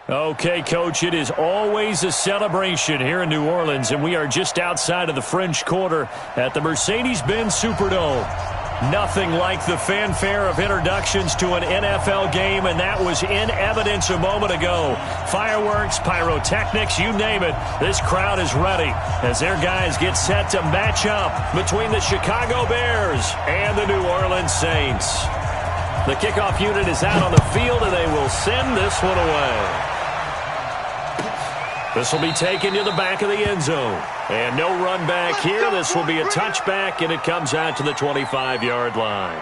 Okay, Coach, it is always a celebration here in New Orleans, and we are just outside of the French Quarter at the Mercedes-Benz Superdome. Nothing like the fanfare of introductions to an NFL game, and that was in evidence a moment ago. Fireworks, pyrotechnics, you name it, this crowd is ready as their guys get set to match up between the Chicago Bears and the New Orleans Saints. The kickoff unit is out on the field, and they will send this one away. This will be taken to the back of the end zone. And no run back here. This will be a touchback, and it comes out to the 25-yard line.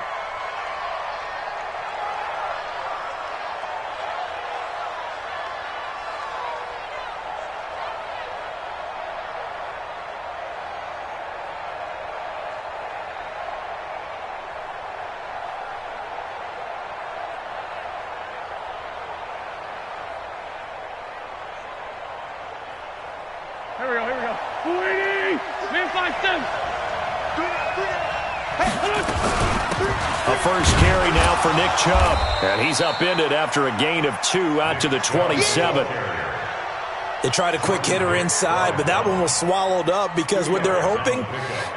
A first carry now for Nick Chubb. And he's upended after a gain of 2 out to the 27. They tried a quick hitter inside, but that one was swallowed up because what they're hoping,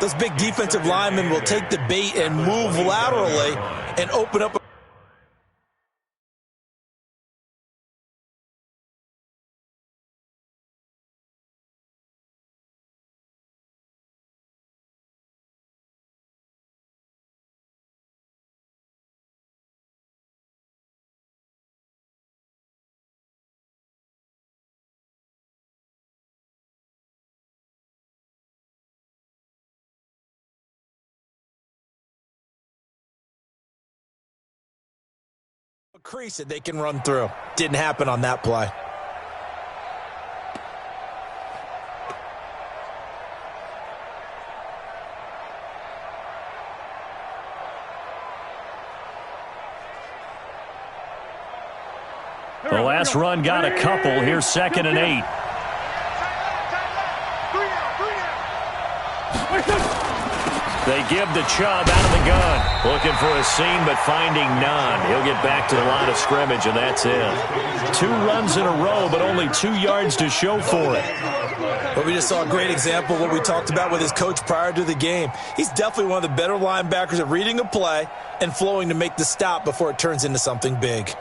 those big defensive linemen will take the bait and move laterally and open up. Crease that they can run through. Didn't happen on that play. The last run got a couple. Here's 2nd and 8. They give to Chubb out of the gun. Looking for a seam, but finding none. He'll get back to the line of scrimmage, and that's it. 2 runs in a row, but only 2 yards to show for it. But we just saw a great example of what we talked about with his coach prior to the game. He's definitely one of the better linebackers at reading a play and flowing to make the stop before it turns into something big.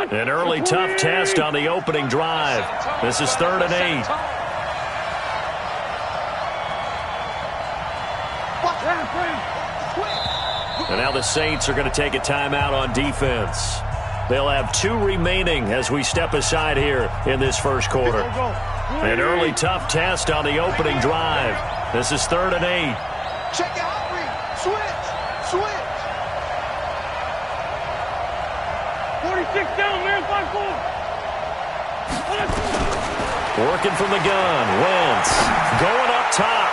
An early tough test on the opening drive. This is 3rd and 8. And now the Saints are going to take a timeout on defense. They'll have 2 remaining as we step aside here in this first quarter. An early tough test on the opening drive. This is 3rd and 8. Check out read. Switch. 46 down, man, 5-4. Working from the gun. Wentz going up top.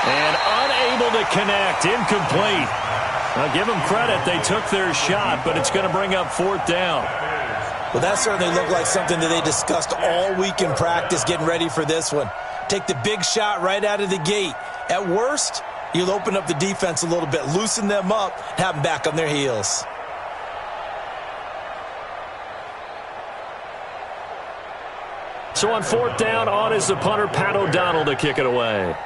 And unable to connect. Incomplete. Now give them credit. They took their shot, but it's going to bring up 4th down. Well, that certainly looked like something that they discussed all week in practice getting ready for this one. Take the big shot right out of the gate. At worst, you'll open up the defense a little bit, loosen them up, have them back on their heels. So on 4th down, on is the punter, Pat O'Donnell, to kick it away.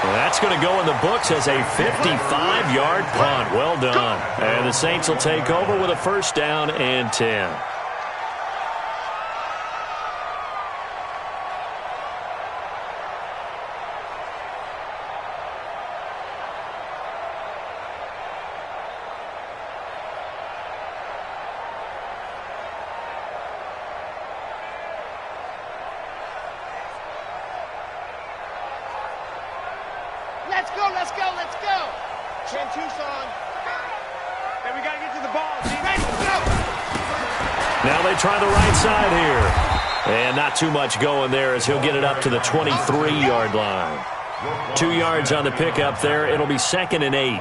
That's going to go in the books as a 55-yard punt. Well done. And the Saints will take over with a 1st down and 10. Let's go. Ken Tucson. Then we got to get to the ball. Let's go. Now they try the right side here. And not too much going there as he'll get it up to the 23-yard line. 2 yards on the pickup there. It'll be 2nd and 8.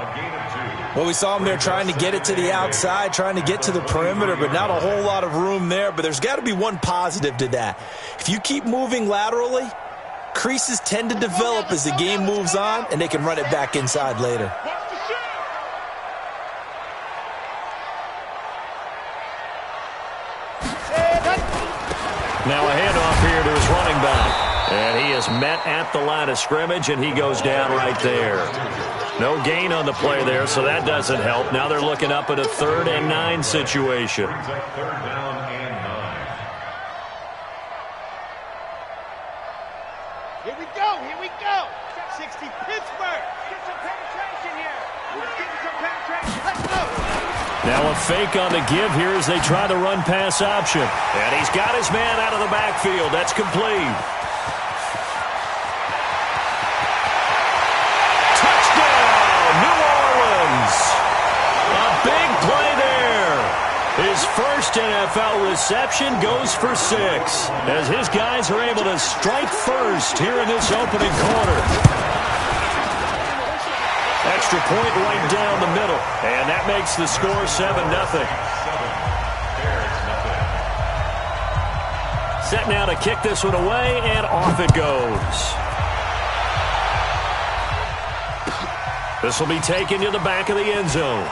Well, we saw him there trying to get it to the outside, trying to get to the perimeter, but not a whole lot of room there. But there's got to be one positive to that. If you keep moving laterally, creases tend to develop as the game moves on, and they can run it back inside later. Now a handoff here to his running back. And he is met at the line of scrimmage, and he goes down right there. No gain on the play there, so that doesn't help. Now they're looking up at a 3rd and 9 situation. Here we go, here we go. 60 Pittsburgh. Get some penetration here. We're getting some penetration. Let's go. Now a fake on the give here as they try the run-pass option. And he's got his man out of the backfield. That's complete. Touchdown, New Orleans. A big play there. His first NFL reception goes for 6 as his guys are able to strike first here in this opening quarter. Extra point right down the middle, and that makes the score 7-0. Set now to kick this one away, and off it goes. This will be taken to the back of the end zone.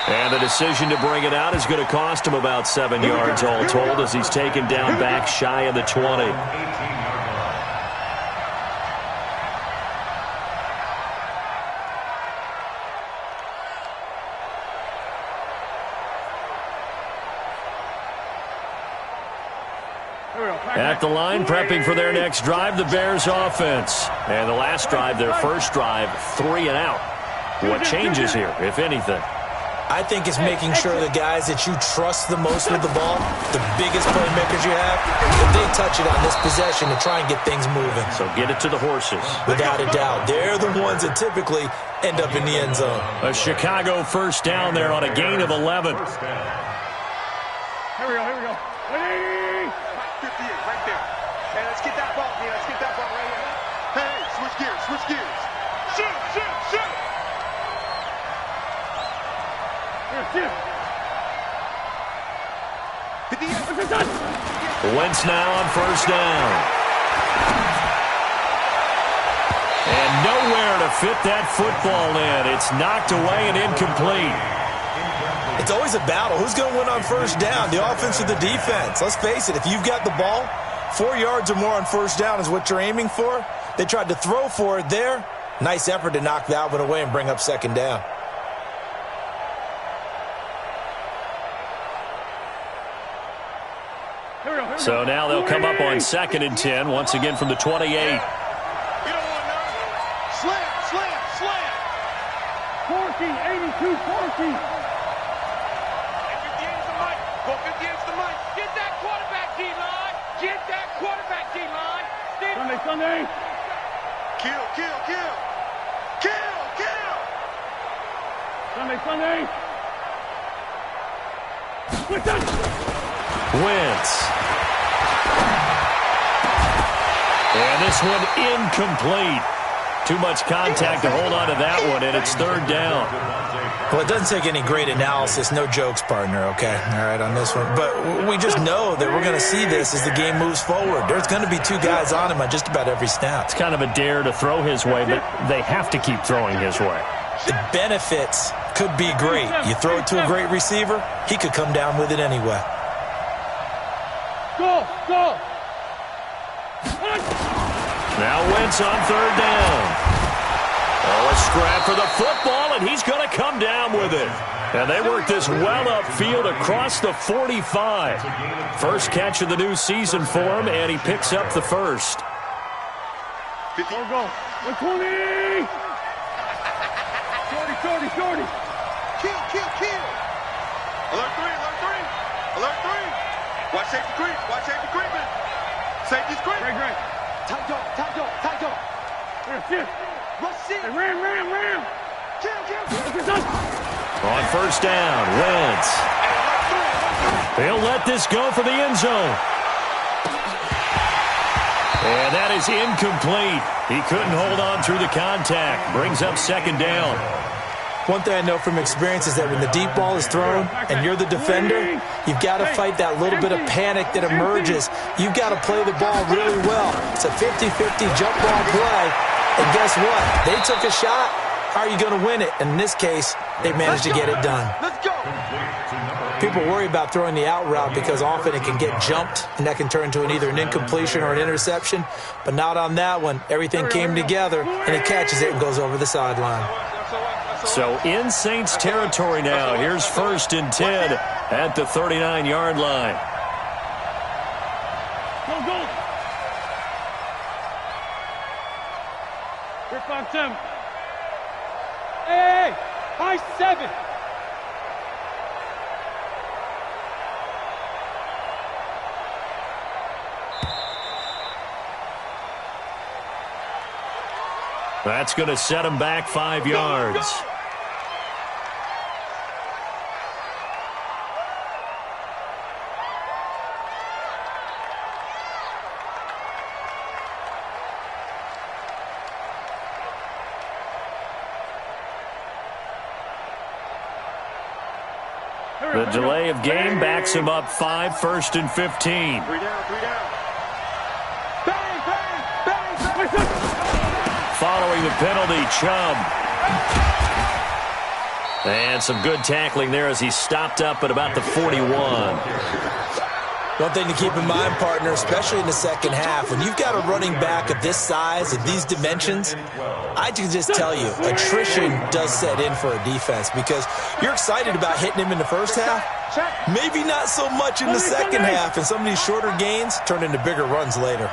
And the decision to bring it out is going to cost him about 7 yards all told as he's taken down back shy of the 20. At the line, prepping for their next drive, the Bears offense. And the last drive, their first drive, 3 and out. What changes here, if anything? I think it's making sure the guys that you trust the most with the ball, the biggest playmakers you have, that they touch it on this possession to try and get things moving. So get it to the horses. Without a doubt. They're the ones that typically end up in the end zone. A Chicago first down there on a gain of 11. Here we go, here we go. 58, right there. Hey, let's get that ball, man. Let's get that ball right here. Hey, switch gears, switch gears. Shoot, shoot, shoot. Here, shoot. Wentz now on first down. And nowhere to fit that football in. It's knocked away and incomplete. It's always a battle. Who's going to win on first down, the offense or the defense? Let's face it, if you've got the ball, 4 yards or more on first down is what you're aiming for. They tried to throw for it there. Nice effort to knock that one away and bring up second down. So now they'll come up on 2nd and 10, once again from the 28. You don't want none. Slam, slam, slam. 14, 82, 14. Go 58 is the mic. Get that quarterback, D-line. Get that quarterback, D-line. Sunday, Sunday. Kill, kill, kill. Kill, kill. Sunday, Sunday. Wentz. And this one incomplete. Too much contact to hold on to that one, and it's 3rd down. Well, it doesn't take any great analysis. No jokes, partner, okay? All right, on this one. But we just know that we're going to see this as the game moves forward. There's going to be 2 guys on him on just about every snap. It's kind of a dare to throw his way, but they have to keep throwing his way. The benefits could be great. You throw it to a great receiver, he could come down with it anyway. Go, go. Now Wentz on 3rd down. Oh, a scrap for the football, and he's going to come down with it. And they work this well upfield across the 45. First catch of the new season for him, and he picks up the first. 50. Go. 120. Shorty, shorty. Kill, kill, kill. Alert 3, alert 3. Alert 3. Watch safety creep. Watch safety creeping. Safety's creep. Great. Tight dog, tight dog, tight dog. Here. Rush it. Ram. Kill. On first down, Wentz. He'll let this go for the end zone. And And that is incomplete. He couldn't hold on through the contact. Brings up second down. One thing I know from experience is that when the deep ball is thrown and you're the defender, you've got to fight that little bit of panic that emerges. You've got to play the ball really well. It's a 50-50 jump ball play. And guess what? They took a shot. How are you going to win it? And in this case, they managed to get it done. Let's go. People worry about throwing the out route because often it can get jumped, and that can turn into either an incompletion or an interception. But not on that one. Everything came together, and he catches it and goes over the sideline. So in Saints territory now. Here's 1st and 10 at the 39-yard line. Go, go. Here, 5-7. Hey, 5-7. That's going to set him back 5 yards. The delay of game backs him up 5, 1st and 15. 3 down, 3 down. Bang, bang, bang, bang. Following the penalty, Chubb. And some good tackling there as he stopped up at about the 41. One thing to keep in mind, partner, especially in the second half, when you've got a running back of this size, of these dimensions, I can just tell you, attrition does set in for a defense because you're excited about hitting him in the first half, maybe not so much in the second half, and some of these shorter gains turn into bigger runs later.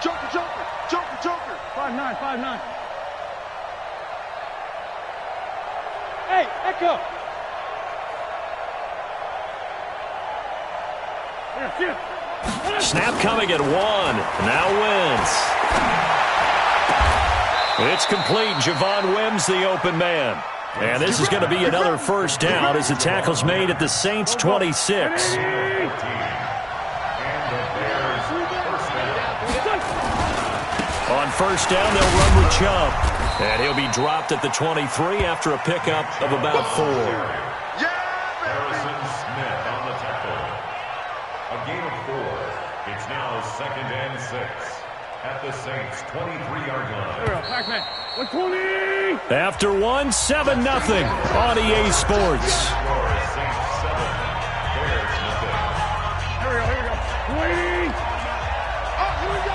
Joker, Joker, Joker, Joker. 5-9, 5-9. Hey, Echo. Here. Snap coming at 1. Now Wentz. It's complete. Javon Wims, the open man. And this is going to be another first down as the tackle's made at the Saints' 26. On first down, they'll run with Chubb. And he'll be dropped at the 23 after a pickup of about 4. Harrison Smith on the tackle. A gain of 4. It's now 2nd and 6 at the Saints' 23-yard line. Pac-Man. 120. After 1, 7-0 on EA Sports. Here we go. Waiting. Oh, here we go.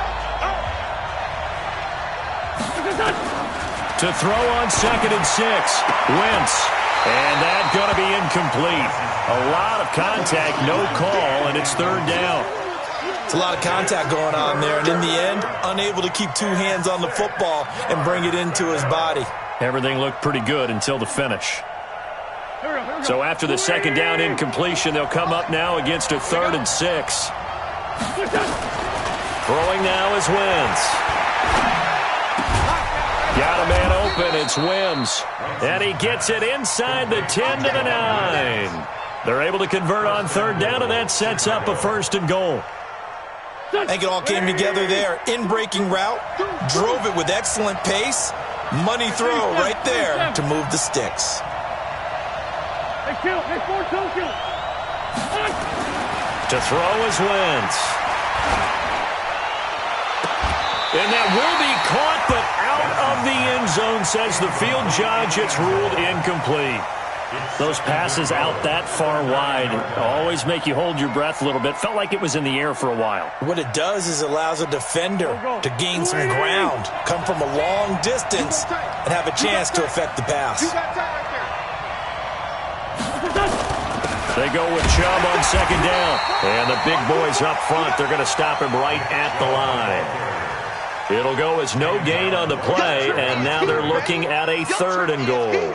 To throw on 2nd and 6. Wentz. And that's going to be incomplete. A lot of contact, no call, and it's 3rd down. It's a lot of contact going on there, and in the end, unable to keep 2 hands on the football and bring it into his body. Everything looked pretty good until the finish. So after the 2nd down incompletion, they'll come up now against a 3rd and 6. Throwing now is Wentz. Got a man open. It's Wims. And he gets it inside the 10 to the 9. They're able to convert on 3rd down, and that sets up a 1st and goal. I think it all came together there. In-breaking route, drove it with excellent pace. Money throw right there to move the sticks. Hey, kill. Hey, 4-2, kill. To throw is Wentz. And that will be caught, but out of the end zone, says the field judge. It's ruled incomplete. Those passes out that far wide always make you hold your breath a little bit. Felt like it was in the air for a while. What it does is allows a defender to gain some ground, come from a long distance, and have a chance to affect the pass. They go with Chubb on 2nd down. And the big boys up front, they're going to stop him right at the line. It'll go as no gain on the play, and now they're looking at a 3rd and goal.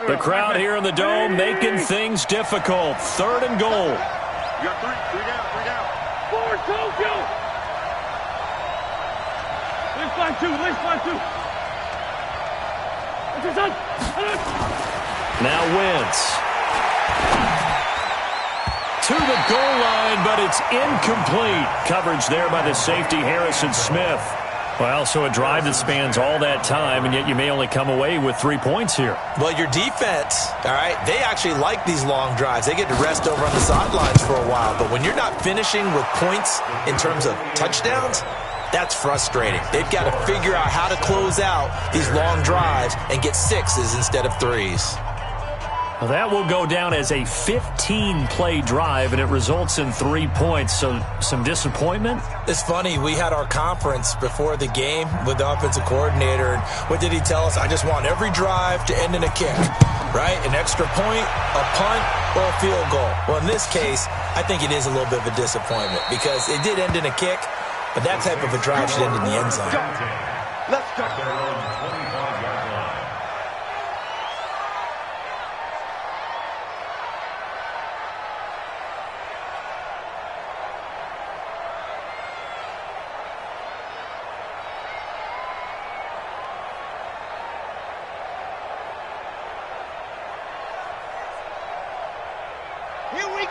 The crowd here in the Dome making things difficult. 3rd and goal. You got 3 down, 3 down. 4-2, kill. Let's find 2. Now Wentz. to the goal line, but it's incomplete. Coverage there by the safety, Harrison Smith. Well, so a drive that spans all that time, and yet you may only come away with 3 points here. Well, your defense, all right, they actually like these long drives. They get to rest over on the sidelines for a while. But when you're not finishing with points in terms of touchdowns, that's frustrating. They've got to figure out how to close out these long drives and get 6s instead of 3s. Well, that will go down as a 15-play drive, and it results in 3 points. So some disappointment? It's funny. We had our conference before the game with the offensive coordinator, and what did he tell us? I just want every drive to end in a kick, right? An extra point, a punt, or a field goal. Well, in this case, I think it is a little bit of a disappointment because it did end in a kick, but that type of a drive should end in the end zone. Let's go.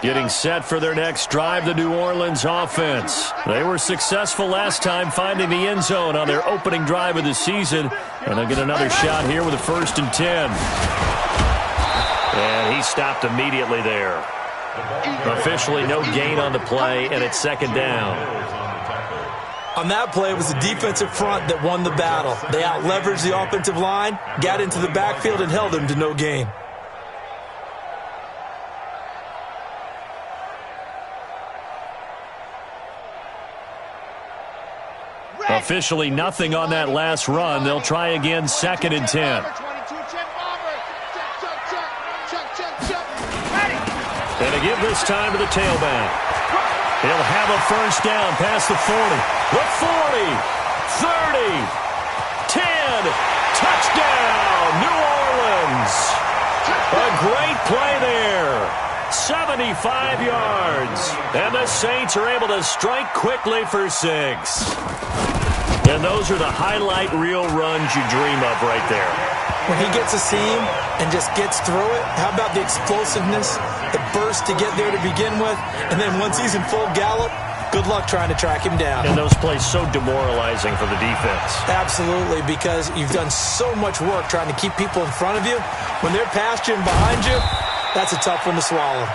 Getting set for their next drive, the New Orleans offense. They were successful last time finding the end zone on their opening drive of the season. And they'll get another shot here with a 1st and 10. And he stopped immediately there. Officially no gain on the play, and it's 2nd down. On that play, it was the defensive front that won the battle. They out-leveraged the offensive line, got into the backfield, and held them to no gain. Officially nothing on that last run. They'll try again, 2nd and 10. And to give this time to the tailback. He'll have a 1st down past the 40. The 40, 30, 10. Touchdown, New Orleans. A great play there. 75 yards. And the Saints are able to strike quickly for 6. And those are the highlight reel runs you dream of right there. When he gets a seam and just gets through it, how about the explosiveness, the burst to get there to begin with, and then once he's in full gallop, good luck trying to track him down. And those plays so demoralizing for the defense. Absolutely, because you've done so much work trying to keep people in front of you. When they're past you and behind you, that's a tough one to swallow.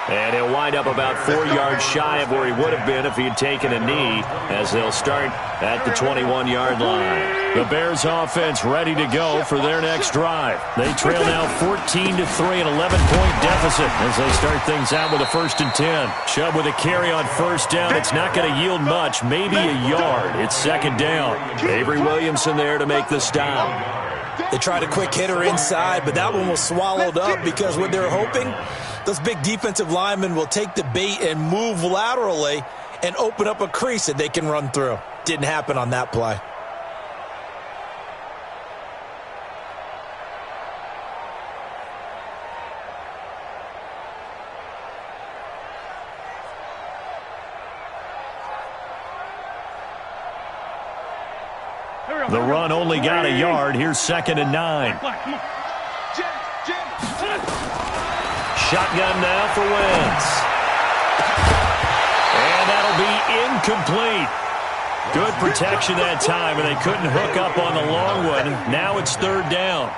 And he'll wind up about 4 yards shy of where he would have been if he had taken a knee, as they'll start at the 21-yard line. The Bears offense ready to go for their next drive. They trail now 14-3, an 11-point deficit as they start things out with a 1st and 10. Chubb with a carry on 1st down. It's not going to yield much, maybe a yard. It's 2nd down. Avery Williamson there to make the stop. They tried a quick hitter inside, but that one was swallowed up because what they're hoping, those big defensive linemen will take the bait and move laterally and open up a crease that they can run through. Didn't happen on that play. The run only got a yard. Here's 2nd and 9. Shotgun now for Wentz. And that'll be incomplete. Good protection that time, and they couldn't hook up on the long one. Now it's 3rd down.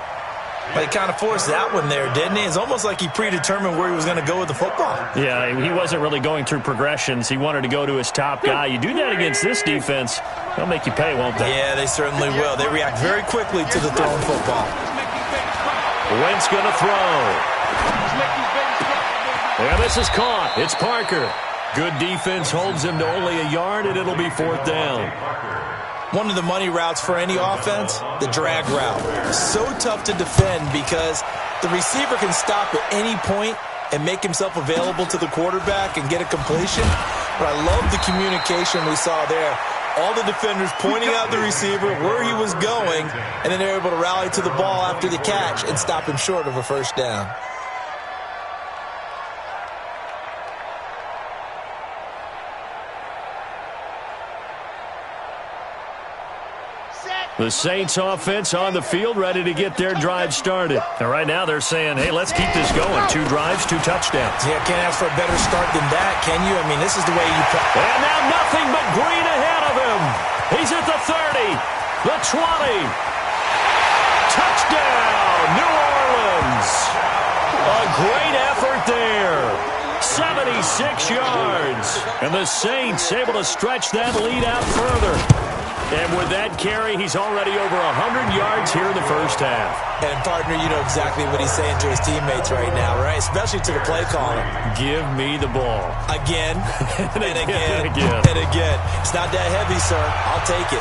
But he kind of forced that one there, didn't he? It's almost like he predetermined where he was going to go with the football. Yeah, he wasn't really going through progressions. He wanted to go to his top guy. You do that against this defense, they'll make you pay, won't they? Yeah, they certainly will. They react very quickly to the thrown football. Wentz going to throw. Yeah, this is caught. It's Parker. Good defense holds him to only a yard, and it'll be 4th down. One of the money routes for any offense, the drag route. So tough to defend because the receiver can stop at any point and make himself available to the quarterback and get a completion. But I love the communication we saw there. All the defenders pointing out the receiver, where he was going, and then they're able to rally to the ball after the catch and stop him short of a 1st down. The Saints offense on the field, ready to get their drive started. And right now they're saying, hey, let's keep this going. 2 drives, 2 touchdowns. Yeah, can't ask for a better start than that, can you? I mean, this is the way you... And now nothing but green ahead of him. He's at the 30, the 20. Touchdown, New Orleans. A great effort there. 76 yards. And the Saints able to stretch that lead out further. And with that carry, he's already over 100 yards here in the first half. And, partner, you know exactly what he's saying to his teammates right now, right? Especially to the play caller. Give me the ball. Again, and again, and again. It's not that heavy, sir. I'll take it.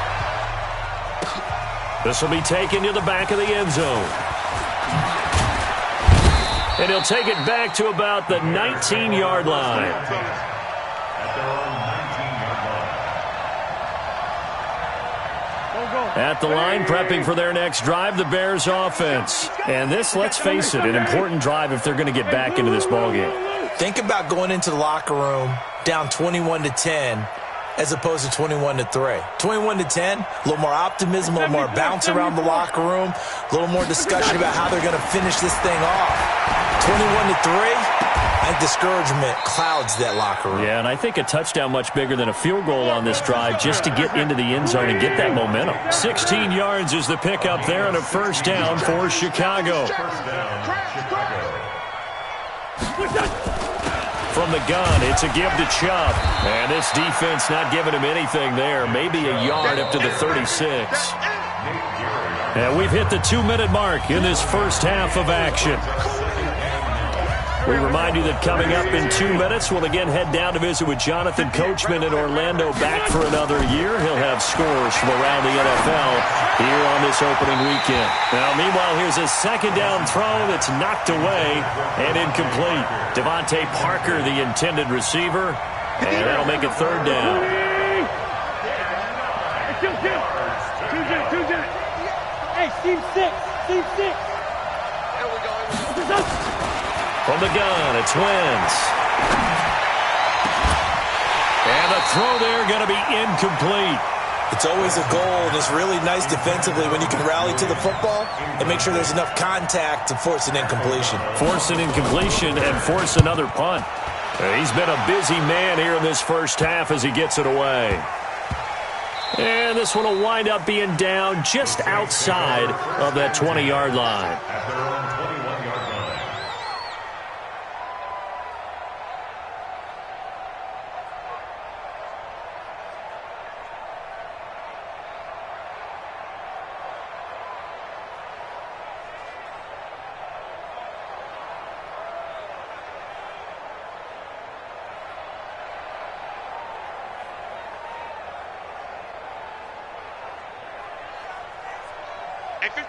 This will be taken to the back of the end zone. And he'll take it back to about the 19-yard line. At the line, prepping for their next drive, the Bears offense. And this, let's face it, an important drive if they're going to get back into this ballgame. Think about going into the locker room down 21-10 as opposed to 21-3. 21-10, a little more optimism, a little more bounce around the locker room, a little more discussion about how they're going to finish this thing off. 21-3, I think discouragement clouds that locker room. Yeah, and I think a touchdown much bigger than a field goal on this drive just to get into the end zone and get that momentum. 16 yards is the pickup there and a first down for Chicago. From the gun, it's a give to Chubb. And this defense not giving him anything there. Maybe a yard up to the 36. And we've hit the 2-minute mark in this first half of action. We remind you that coming up in 2 minutes, we'll again head down to visit with Jonathan Coachman in Orlando, back for another year. He'll have scores from around the NFL here on this opening weekend. Now, meanwhile, here's a second down throw that's knocked away and incomplete. Devontae Parker, the intended receiver, and that'll make it third down. Hey, Team 6. Team 6. From the gun, it's Wentz. And the throw there going to be incomplete. It's always a goal, and it's really nice defensively when you can rally to the football and make sure there's enough contact to force an incompletion. Force an incompletion and force another punt. He's been a busy man here in this first half as he gets it away. And this one will wind up being down just outside of that 20-yard line.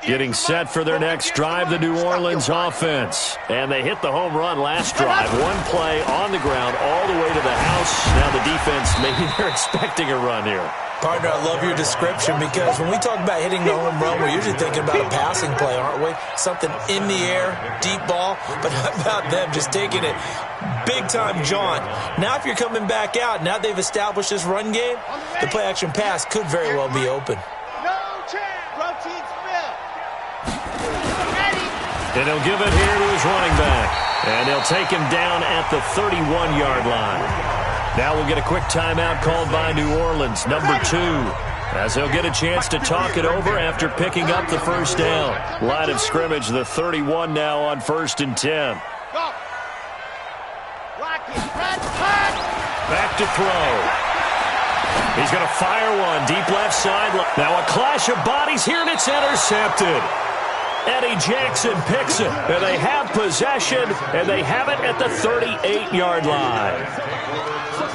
Getting set for their next drive, the New Orleans offense. And they hit the home run last drive. One play on the ground all the way to the house. Now the defense, maybe they're expecting a run here. Partner, I love your description because when we talk about hitting the home run, we're usually thinking about a passing play, aren't we? Something in the air, deep ball. But how about them just taking it big-time jaunt? Now if you're coming back out, now they've established this run game, the play-action pass could very well be open. And he'll give it here to his running back. And he'll take him down at the 31-yard line. Now we'll get a quick timeout called by New Orleans, number 2, as they'll get a chance to talk it over after picking up the first down. Line of scrimmage, the 31 now on 1st and 10. Back to throw. He's going to fire one deep left side. Now a clash of bodies here, and it's intercepted. Eddie Jackson picks it, and they have possession, and they have it at the 38-yard line.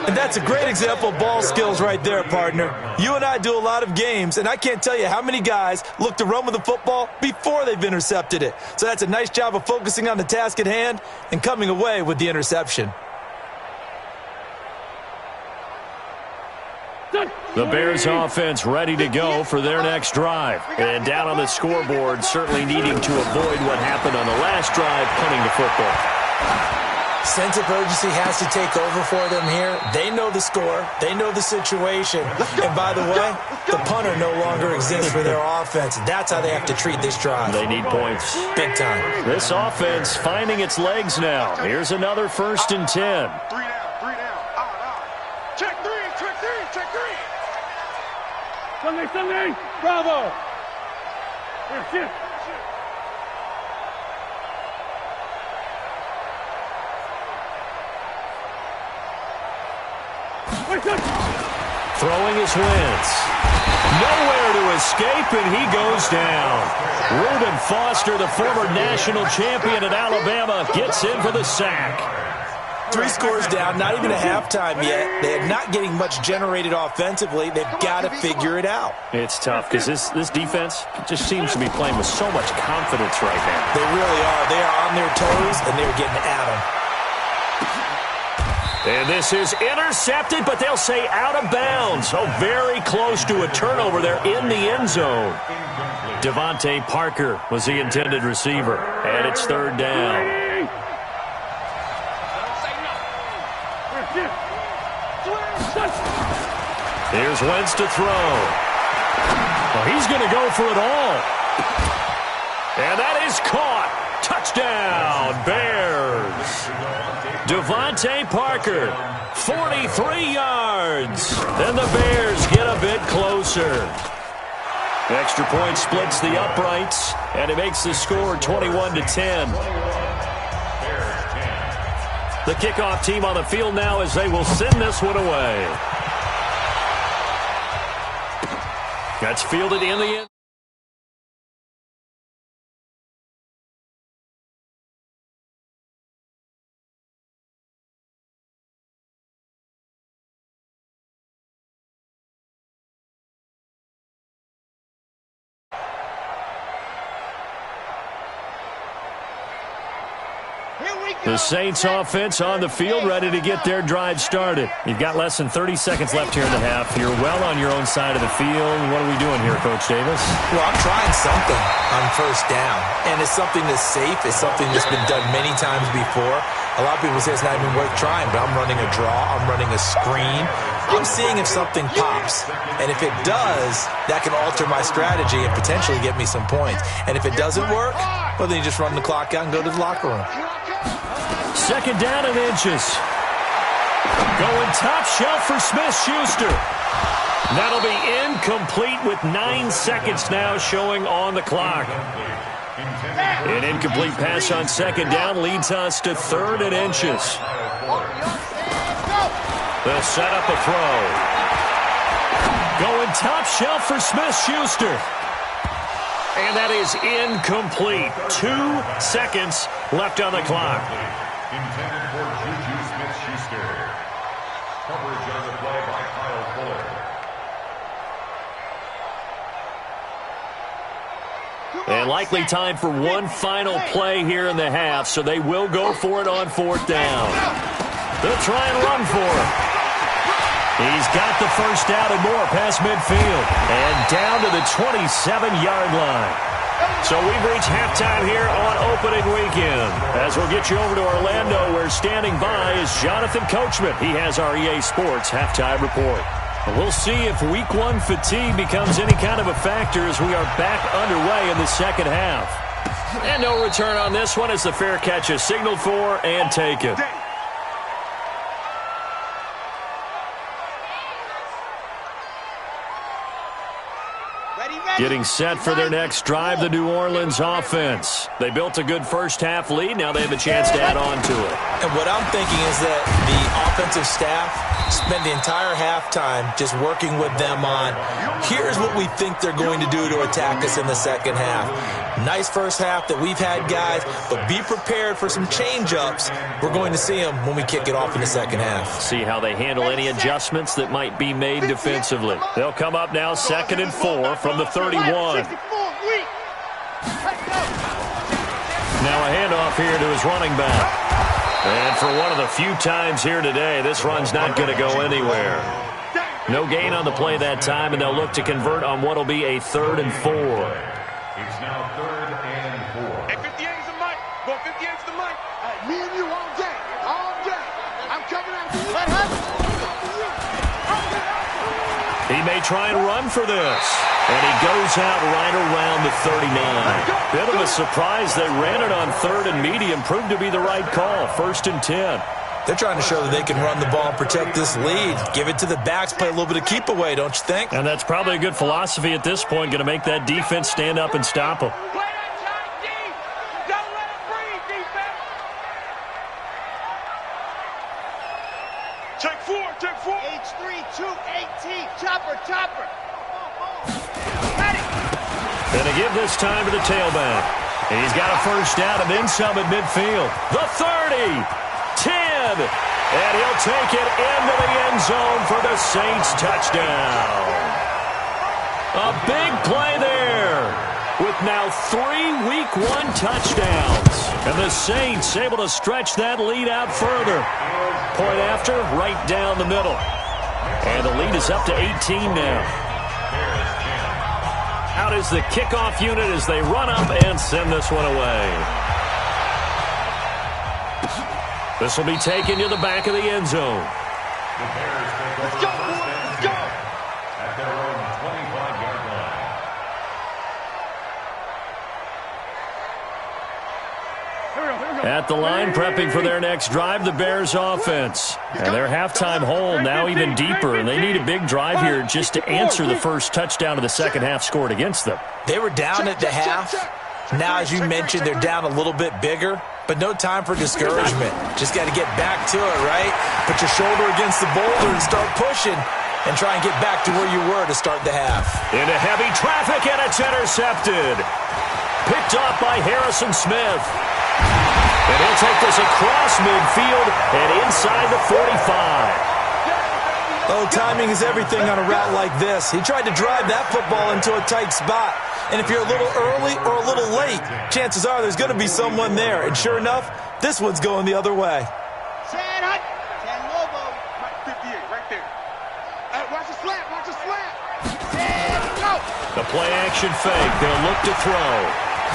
And that's a great example of ball skills right there, partner. You and I do a lot of games, and I can't tell you how many guys look to run with the football before they've intercepted it. So that's a nice job of focusing on the task at hand and coming away with the interception. The Bears offense ready to go for their next drive. And down on the scoreboard, certainly needing to avoid what happened on the last drive, punting the football. Sense of urgency has to take over for them here. They know the score. They know the situation. And by the way, the punter no longer exists for their offense. That's how they have to treat this drive. They need points. Big time. This offense finding its legs now. Here's another 1st and 10. 3 down, 3 down. Out. Check three. Sunday. Bravo. Here, shift. Throwing his Wentz. Nowhere to escape, and he goes down. Reuben Foster, the former national champion at Alabama, gets in for the sack. 3 scores down, not even a halftime yet. They are not getting much generated offensively. They've got to figure it out. It's tough because this defense just seems to be playing with so much confidence right now. They really are. They are on their toes, and they're getting at them. And this is intercepted, but they'll say out of bounds. Oh, very close to a turnover there in the end zone. Devontae Parker was the intended receiver, and it's 3rd down. Here's Wentz to throw. Well, he's going to go for it all. And that is caught. Touchdown, Bears. Devontae Parker, 43 yards. Then the Bears get a bit closer. Extra point splits the uprights, and it makes the score 21-10. The kickoff team on the field now as they will send this one away. That's fielded in the end. The Saints offense on the field, ready to get their drive started. You've got less than 30 seconds left here in the half. You're well on your own side of the field. What are we doing here, Coach Davis? Well, I'm trying something on 1st down, and it's something that's safe. It's something that's been done many times before. A lot of people say it's not even worth trying, but I'm running a draw. I'm running a screen. I'm seeing if something pops, and if it does, that can alter my strategy and potentially get me some points. And if it doesn't work, well, then you just run the clock out and go to the locker room. 2nd down and inches. Going top shelf for Smith-Schuster. That'll be incomplete with 9 seconds now showing on the clock. An incomplete pass on 2nd down leads us to 3rd and inches. They'll set up a throw. Going top shelf for Smith-Schuster. And that is incomplete. 2 seconds left on the clock. Intended for Juju Smith-Schuster. Coverage on the play by Kyle Fuller. And likely time for one final play here in the half, so they will go for it on 4th down. They'll try and run for it. He's got the 1st down and more past midfield. And down to the 27-yard line. So we've reached halftime here on opening weekend. As we'll get you over to Orlando, where standing by is Jonathan Coachman. He has our EA Sports halftime report. We'll see if Week 1 fatigue becomes any kind of a factor as we are back underway in the 2nd half. And no return on this one as the fair catch is signaled for and taken. Getting set for their next drive, the New Orleans offense. They built a good 1st half lead. Now they have a chance to add on to it. And what I'm thinking is that the offensive staff spend the entire halftime just working with them on, here's what we think they're going to do to attack us in the 2nd half. Nice 1st half that we've had, guys, but be prepared for some change-ups. We're going to see them when we kick it off in the 2nd half. See how they handle any adjustments that might be made defensively. They'll come up now 2nd and 4 from the 31. Now a handoff here to his running back. And for one of the few times here today, this run's not going to go anywhere. No gain on the play that time, and they'll look to convert on what will be a 3rd and 4. It's now 3rd and 4. Hey, 58 is a mic. Go 58. against the mic. Hey, me and you all day. All day. I'm coming after you. He may try and run for this. And he goes out right around the 39. Bit of a surprise they ran it on third and medium. Proved to be the right call. 1st and 10. They're trying to show that they can run the ball and protect this lead. Give it to the backs, play a little bit of keep away, don't you think? And that's probably a good philosophy at this point. Going to make that defense stand up and stop them. Check four. H3-2-18. Chopper. Going to give this time to the tailback. He's got a first down and then some at midfield. The 30. 10, and he'll take it into the end zone for the Saints touchdown. A big play there with now 3 Week 1 touchdowns. And the Saints able to stretch that lead out further. Point after, right down the middle. And the lead is up to 18 now. Out is the kickoff unit as they run up and send this one away. This will be taken to the back of the end zone. Let's go, boys. Let's go. At their own 25-yard line. At the line, prepping for their next drive, the Bears offense. And their halftime hole now even deeper, and they need a big drive here just to answer the first touchdown of the second half scored against them. They were down at the half. Now, as you mentioned, they're down a little bit bigger, but no time for discouragement. Just got to get back to it, right? Put your shoulder against the boulder and start pushing and try and get back to where you were to start the half. Into heavy traffic, and it's intercepted. Picked off by Harrison Smith. And he'll take this across midfield and inside the 45. Oh, timing is everything on a route like this. He tried to drive that football into a tight spot. And if you're a little early or a little late, chances are there's going to be someone there. And sure enough, this one's going the other way. 58, right there. Watch the slant. Go. The play action fake. They'll look to throw.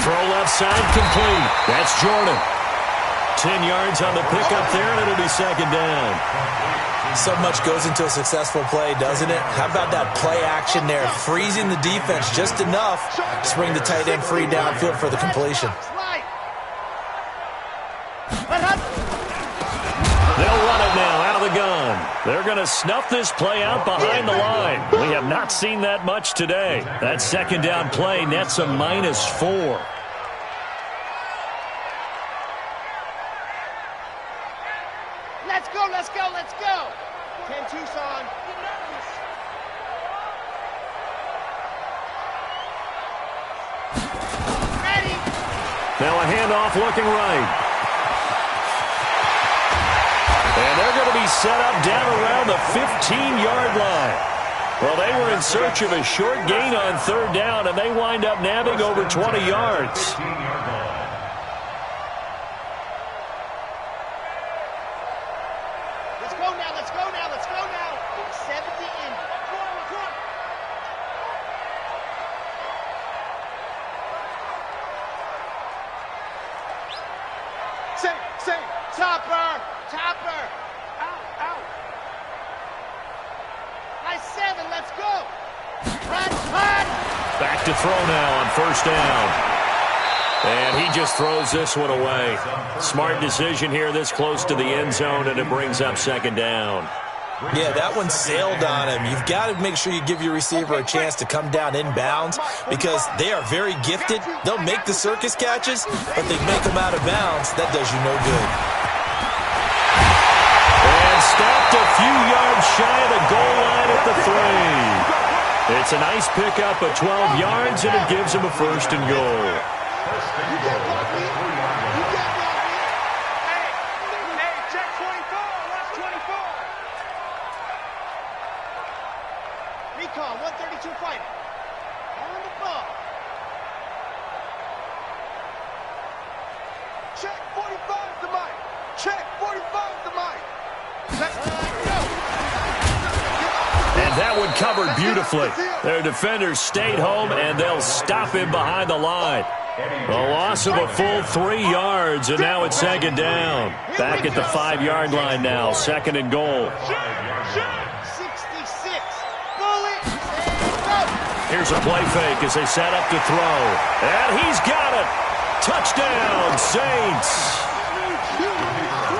Throw left side complete. That's Jordan. 10 yards on the pickup there, and it'll be second down. So much goes into a successful play, doesn't it? How about that play action there? Freezing the defense just enough to bring the tight end free downfield for the completion. They'll run it now out of the gun. They're going to snuff this play out behind the line. We have not seen that much today. That second down play nets a -4. Let's go. 10 Tucson. Ready. Now a handoff looking right. And they're going to be set up down around the 15-yard line. Well, they were in search of a short gain on third down, and they wind up nabbing over 20 yards. Let's go now. 70 in. Say. Topper. Out. Nice 7. Let's go. Run. Back to throw now on first down. And he just throws this one away. Smart decision here this close to the end zone, and it brings up second down. Yeah, that one sailed on him. You've got to make sure you give your receiver a chance to come down inbounds because they are very gifted. They'll make the circus catches, but they make them out of bounds. That does you no good. And stopped a few yards shy of the goal line at the 3. It's a nice pickup of 12 yards, and it gives him a first and goal. Recon, 132 fighter. On the ball. Check 45 to Mike. Check 45 to Mike. Let's go. And that one covered beautifully. Their defenders stayed home, and they'll stop him behind the line. A loss of a full 3 yards, and now it's second down. Back at the 5-yard line now, second and goal. 66. Bullet. Here's a play fake as they set up to throw. And he's got it. Touchdown, Saints.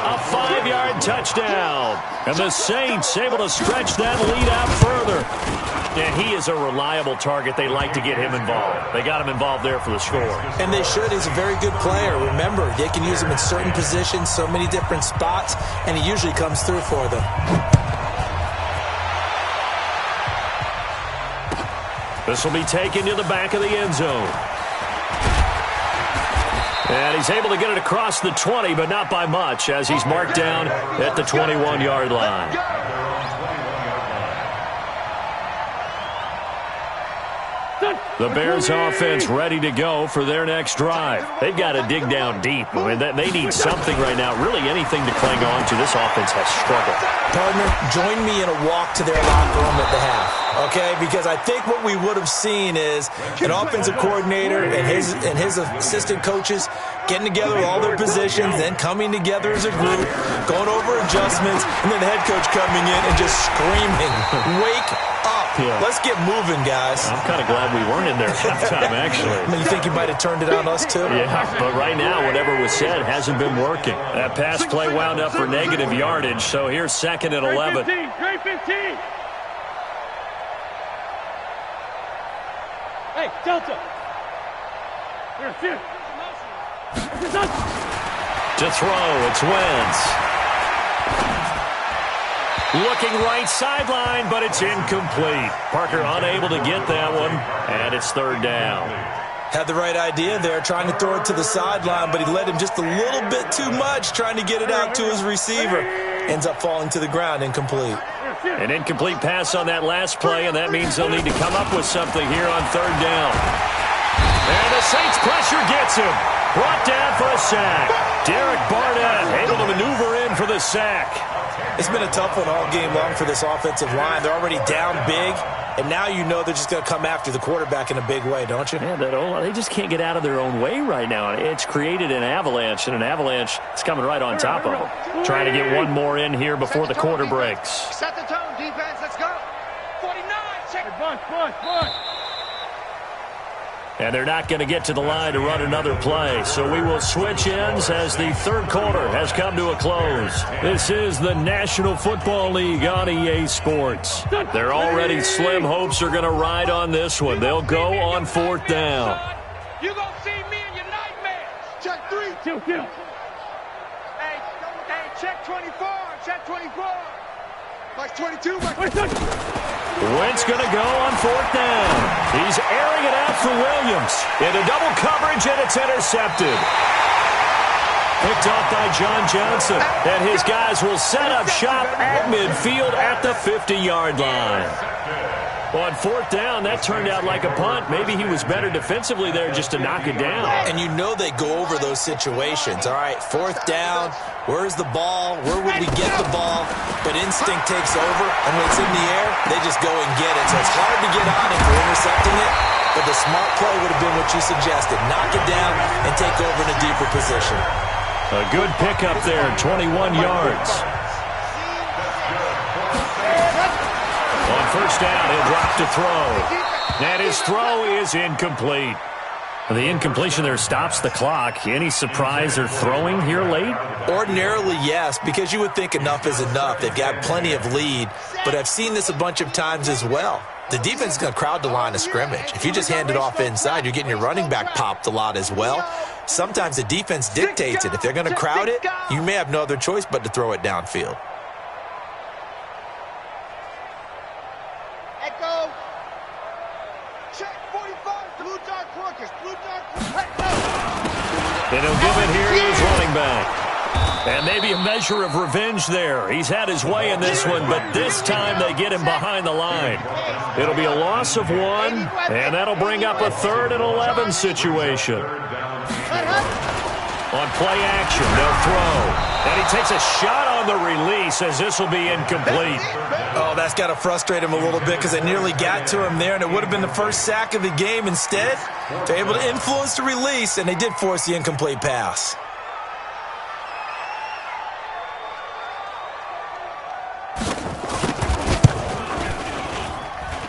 A 5-yard touchdown. And the Saints able to stretch that lead out further. And he is a reliable target. They like to get him involved. They got him involved there for the score. And they should. He's a very good player. Remember, they can use him in certain positions, so many different spots, and he usually comes through for them. This will be taken to the back of the end zone. And he's able to get it across the 20, but not by much, as he's marked down at the 21-yard line. The Bears offense ready to go for their next drive. They've got to dig down deep. I mean, they need something right now, really anything to cling on to. This offense has struggled. Partner, join me in a walk to their locker room at the half, okay? Because I think what we would have seen is an offensive coordinator and his assistant coaches getting together with all their positions, then coming together as a group, going over adjustments, and then the head coach coming in and just screaming, "Wake up. Yeah. Let's get moving, guys." I'm kind of glad we weren't in there at halftime, actually. I mean, you think you might have turned it on us, too? Yeah, but right now, whatever was said hasn't been working. That pass play wound up for negative yardage, so here's second and 11. Great 15. Hey, Delta. Here, shoot. To throw, it's Wentz. Looking right sideline, but it's incomplete. Parker unable to get that one, and it's third down. Had the right idea there, trying to throw it to the sideline, but he led him just a little bit too much, trying to get it out to his receiver. Ends up falling to the ground, incomplete. An incomplete pass on that last play, and that means they'll need to come up with something here on third down. And the Saints pressure gets him. Brought down for a sack. Derek Barnett able to maneuver in for the sack. It's been a tough one all game long for this offensive line. They're already down big, and now you know they're just going to come after the quarterback in a big way, don't you? Yeah, they just can't get out of their own way right now. It's created an avalanche, and an avalanche is coming right on top of them. Trying to get one more in here before the quarter breaks. Set the tone, defense. Let's go. 49. Check. Bunch. And they're not going to get to the line to run another play. So we will switch ends as the third quarter has come to a close. This is the National Football League on EA Sports. Their already slim hopes are going to ride on this one. They'll go on fourth down. You gonna see me in your nightmares. Check 3. Kill. Hey, check 24. Check 24. Like 22. Wentz going to go on fourth down. He's airing it out for Williams. Into double coverage, and it's intercepted. Picked off by John Johnson. And his guys will set up shop at midfield at the 50-yard line. On fourth down, that turned out like a punt. Maybe he was better defensively there just to knock it down. And you know they go over those situations. All right, fourth down, where's the ball? Where would we get the ball? But instinct takes over, and when it's in the air, they just go and get it. So it's hard to get on it for intercepting it, but the smart play would have been what you suggested. Knock it down and take over in a deeper position. A good pickup there, 21 yards. On first down, he'll drop to throw. And his throw is incomplete. The incompletion there stops the clock. Any surprise they're throwing here late? Ordinarily, yes, because you would think enough is enough. They've got plenty of lead, but I've seen this a bunch of times as well. The defense is going to crowd the line of scrimmage. If you just hand it off inside, you're getting your running back popped a lot as well. Sometimes the defense dictates it. If they're going to crowd it, you may have no other choice but to throw it downfield. Echo. Check 45. Blue dark workers. Blue dark workers. And he'll give it here to his running back. And maybe a measure of revenge there. He's had his way in this one, but this time they get him behind the line. It'll be a loss of 1, and that'll bring up a 3rd and 11 situation. On play action, they'll throw. And he takes a shot on the release as this will be incomplete. Oh, that's got to frustrate him a little bit because they nearly got to him there, and it would have been the first sack of the game. Instead, they're able to influence the release, and they did force the incomplete pass.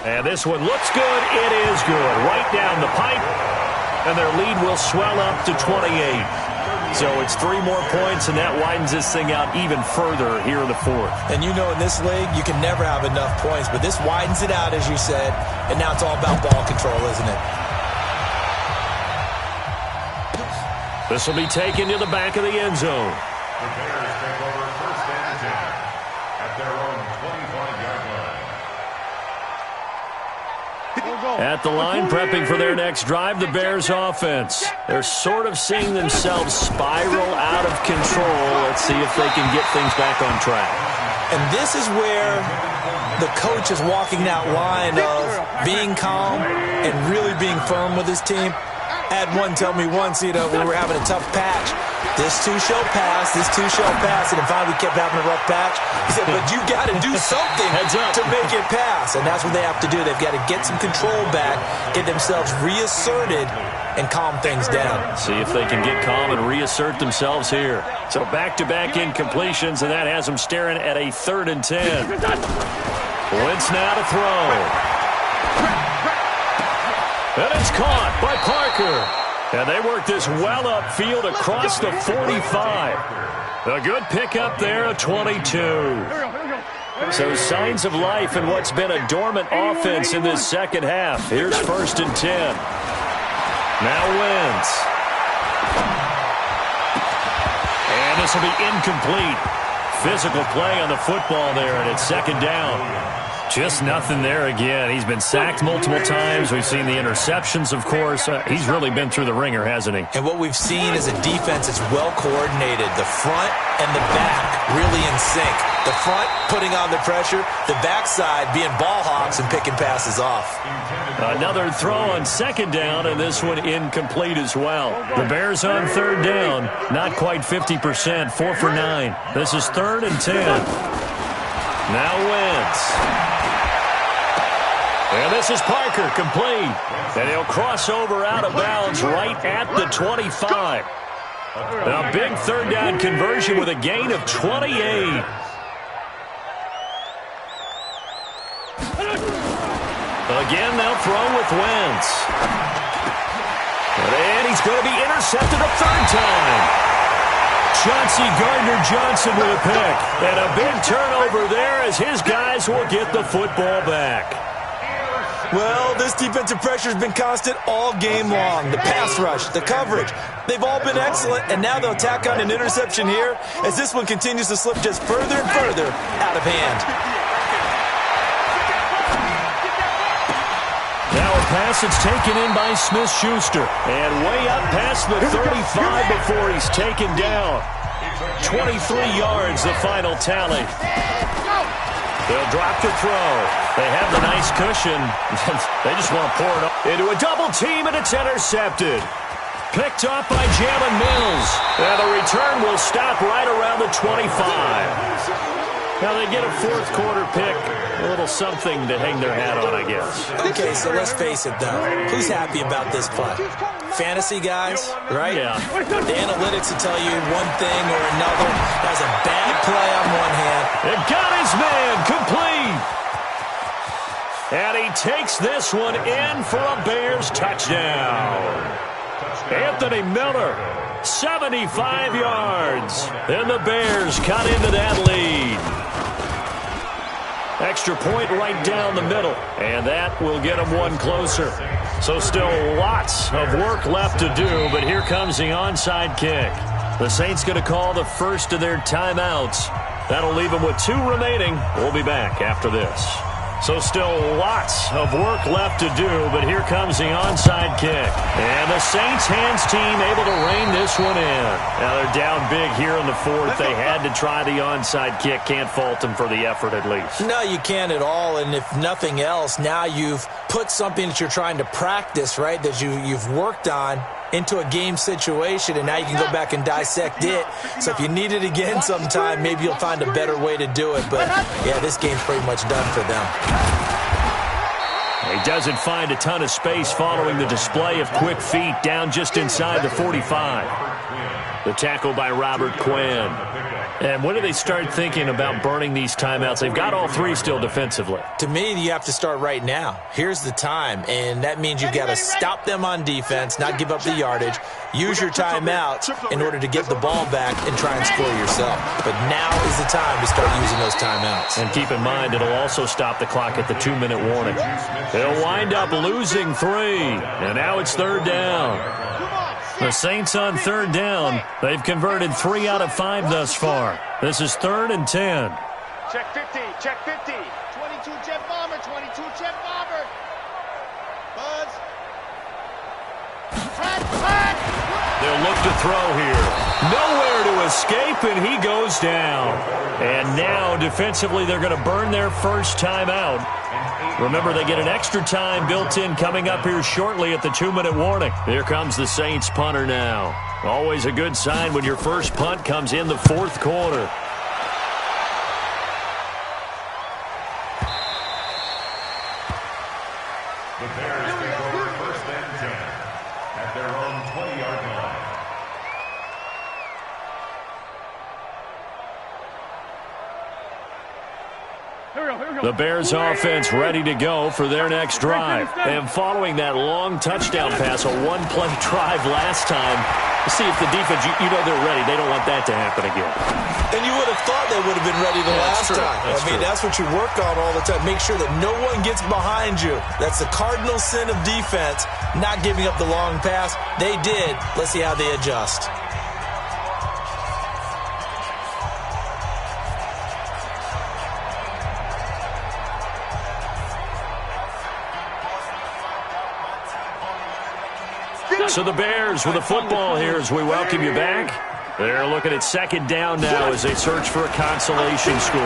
And this one looks good. It is good. Right down the pipe. And their lead will swell up to 28. So it's 3 more points, and that widens this thing out even further here in the fourth. And you know in this league, you can never have enough points, but this widens it out, as you said, and now it's all about ball control, isn't it? This will be taken to the back of the end zone. The Bears take over first and 10 at their own 25-yard line. At the line, prepping for their next drive, the Bears offense. They're sort of seeing themselves spiral out of control. Let's see if they can get things back on track. And this is where the coach is walking that line of being calm and really being firm with his team. I had one tell me once, we were having a tough patch. This too shall pass, this too shall pass. And finally we kept having a rough patch. He said, but you got to do something to make it pass. And that's what they have to do. They've got to get some control back, get themselves reasserted, and calm things down. See if they can get calm and reassert themselves here. So back-to-back incompletions, and that has them staring at a 3rd and 10. Wentz now to throw. And it's caught by Parker. And they work this well upfield across the 45. A good pickup there at 22. So signs of life in what's been a dormant offense in this second half. Here's 1st and 10. Now Wentz. And this will be incomplete. Physical play on the football there, and it's 2nd down. Just nothing there again. He's been sacked multiple times. We've seen the interceptions, of course. He's really been through the ringer, hasn't he? And what we've seen is a defense that's well coordinated. The front and the back really in sync. The front putting on the pressure, the backside being ball hawks and picking passes off. Another throw on 2nd down, and this one incomplete as well. The Bears on 3rd down, not quite 50%, 4 for 9. This is 3rd and 10. Now Wentz. And this is Parker, complete. And he'll cross over out of bounds right at the 25. A big 3rd down conversion with a gain of 28. Again, they'll throw with Wentz. And he's going to be intercepted a 3rd time. Chauncey Gardner-Johnson with a pick. And a big turnover there as his guys will get the football back. Well, this defensive pressure has been constant all game long. The pass rush, the coverage, they've all been excellent, and now they'll tack on an interception here as this one continues to slip just further and further out of hand. Now a pass that's taken in by Smith-Schuster, and way up past the 35 before he's taken down. 23 yards, the final tally. They'll drop to throw. They have the nice cushion. They just want to pour it up into a double team, and it's intercepted. Picked off by Jalen Mills. And the return will stop right around the 25. Now they get a 4th quarter pick. A little something to hang their hat on, I guess. Okay, so let's face it, though. Who's happy about this play? Fantasy guys, right? Yeah. The analytics will tell you one thing or another. That's a bad play on one hand. It got his man complete. And he takes this one in for a Bears touchdown. Anthony Miller, 75 yards. And the Bears cut into that lead. Extra point right down the middle, and that will get them one closer. So still lots of work left to do, but here comes the onside kick. The Saints going to call the first of their timeouts. That'll leave them with 2 remaining. We'll be back after this. So still lots of work left to do, but here comes the onside kick. And the Saints hands team able to rein this one in. Now they're down big here in the 4th. They had to try the onside kick. Can't fault them for the effort at least. No, you can't at all. And if nothing else, now you've put something that you're trying to practice, right, that you've worked on into a game situation, and now you can go back and dissect it. So if you need it again sometime, maybe you'll find a better way to do it. But, yeah, this game's pretty much done for them. He doesn't find a ton of space following the display of quick feet down just inside the 45. The tackle by Robert Quinn. And when do they start thinking about burning these timeouts? They've got all three still defensively. To me, you have to start right now. Here's the time, and that means you've got to stop them on defense, not give up the yardage, use your timeouts in order to get the ball back and try and score yourself. But now is the time to start using those timeouts. And keep in mind, it'll also stop the clock at the 2-minute warning. They'll wind up losing 3, and now it's third down. The Saints on third down. They've converted 3 out of 5 thus far. This is 3rd and 10. Check 50, check 50. 22 jet bomber, 22 jet bomber. Buzz. They'll look to throw here. Nowhere to escape, and he goes down. And now, defensively, they're going to burn their first timeout. Remember, they get an extra time built in coming up here shortly at the 2-minute warning. Here comes the Saints punter now. Always a good sign when your first punt comes in the 4th quarter. The Bears take over 1st and 10 at their own 20-yard line. The Bears offense ready to go for their next drive. And following that long touchdown pass, a one-play drive last time, see if the defense, you know they're ready. They don't want that to happen again. And you would have thought they would have been ready the last time. That's what you work on all the time. Make sure that no one gets behind you. That's the cardinal sin of defense, not giving up the long pass. They did. Let's see how they adjust. So the Bears with the football here as we welcome you back. They're looking at 2nd down now as they search for a consolation score.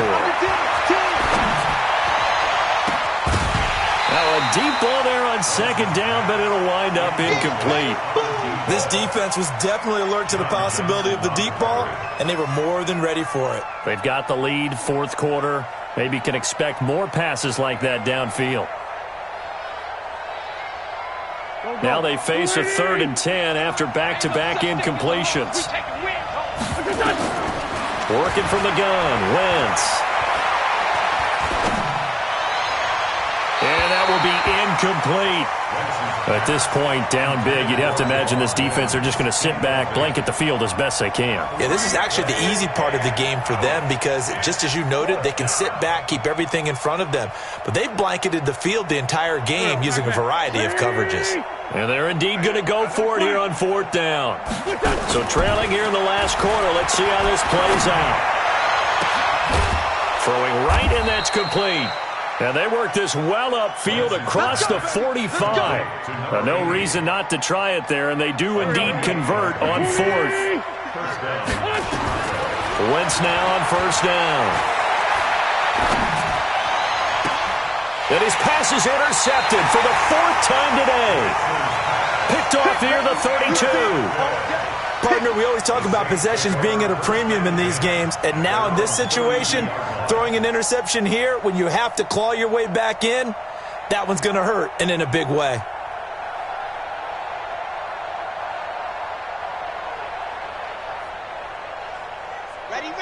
Now a deep ball there on 2nd down, but it'll wind up incomplete. This defense was definitely alert to the possibility of the deep ball, and they were more than ready for it. They've got the lead, 4th quarter. Maybe can expect more passes like that downfield. Now they face a 3rd and 10 after back-to-back incompletions. Working from the gun, Wentz. And that will be incomplete. At this point, down big, you'd have to imagine this defense are just going to sit back, blanket the field as best they can. Yeah, this is actually the easy part of the game for them because, just as you noted, they can sit back, keep everything in front of them. But they've blanketed the field the entire game using a variety of coverages. And they're indeed going to go for it here on 4th down. So trailing here in the last quarter, let's see how this plays out. Throwing right, and that's complete. And they work this well upfield across the 45. No reason not to try it there, and they do indeed convert on 4th. Wentz now on 1st down. And his pass is intercepted for the 4th time today. Picked off here, the 32. Partner, we always talk about possessions being at a premium in these games, and now in this situation, throwing an interception here when you have to claw your way back in, that one's going to hurt, and in a big way.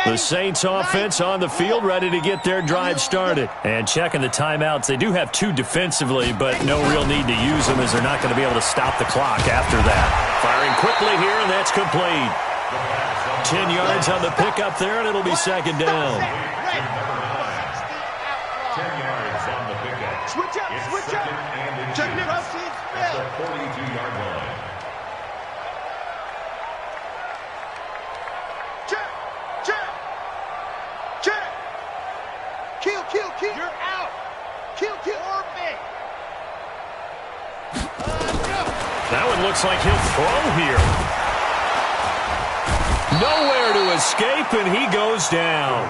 The Saints offense on the field, ready to get their drive started. And checking the timeouts, they do have 2 defensively, but no real need to use them as they're not going to be able to stop the clock after that. Firing quickly here, and that's complete. 10 yards on the pickup there, and it'll be 2nd down. 10 yards on the pickup. Switch up, It's switch up. 2nd and Check 2 it. at the 42-yard line. Check, check, check. Kill, kill, kill. You're out. Kill, kill. Orbit. That one looks like he'll throw here. Nowhere to escape, and he goes down.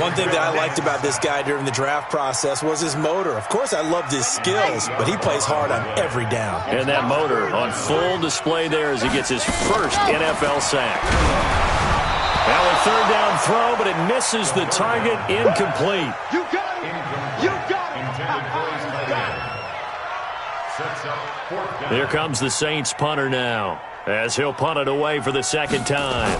One thing that I liked about this guy during the draft process was his motor. Of course, I loved his skills, but he plays hard on every down. And that motor on full display there as he gets his first NFL sack. Now a third down throw, but it misses the target, incomplete. You got it. You got it. Here comes the Saints punter now, as he'll punt it away for the second time.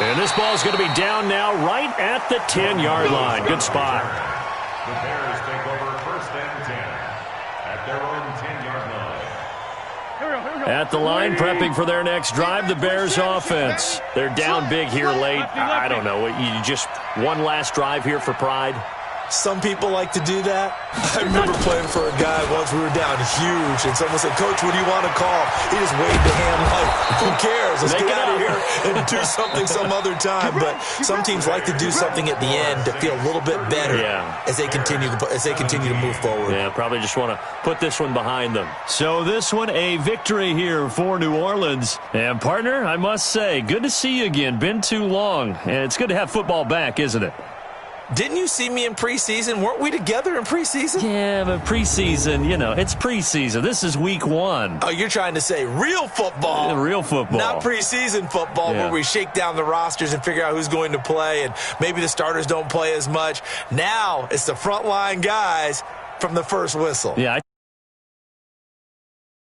And this ball's going to be down now right at the 10-yard line. Good spot. The Bears take over first and 10 at their own 10-yard line. At the line, prepping for their next drive, the Bears offense. They're down big here late. I don't know. You just one last drive here for pride? Some people like to do that. I remember playing for a guy once. We were down huge, and someone said, "Coach, what do you want to call?" He just waved a hand like, "Who cares? Let's get out of here and do something some other time." But some teams like to do something at the end to feel a little bit better as they continue to move forward. Yeah, probably just want to put this one behind them. So this one, a victory here for New Orleans. And partner, I must say, good to see you again. Been too long, and it's good to have football back, isn't it? Didn't you see me in preseason? Weren't we together in preseason? Yeah, but preseason, it's preseason. This is week 1. Oh, you're trying to say real football. Real football. Not preseason football where we shake down the rosters and figure out who's going to play, and maybe the starters don't play as much. Now it's the frontline guys from the first whistle. Yeah,